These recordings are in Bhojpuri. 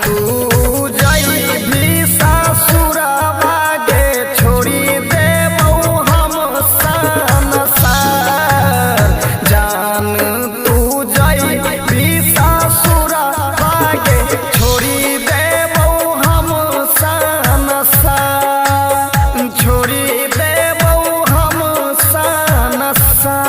तू जइबी ससुरवा गे छोड़ी देबौ हम संसार। जान तू जइबी ससुरवा गे छोड़ी देबौ हम संसार। छोड़ी देबौ हम संसार।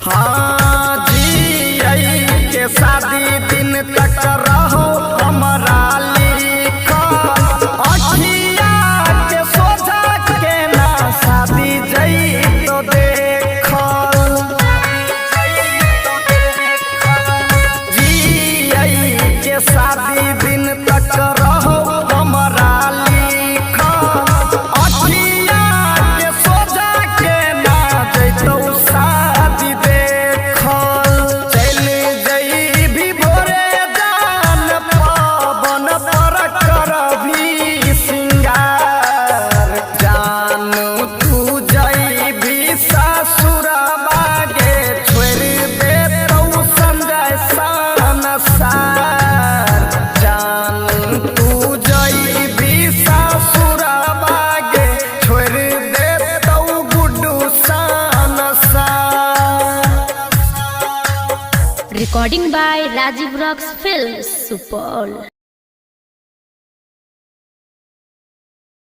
हाँ जी के शादी दिन तक रहो हमारा लिखल। अखिया के सोझा के ना शादी जई तो देखल। जी के शादी दिन तक रहो हमारा लिखल। अखिया के सोझा के ना जइतौ शादी देखल। चल जइबी भोरे जान पवन पर करबी सिंगार। जान तू जइबी ससुरवा गे छोड़ देतौ संजय संसार। जान तू जइबी ससुरवा गे छोड़ देतौ गुड्डू संसार। Recording by Rajiv Rocks Films, Supol.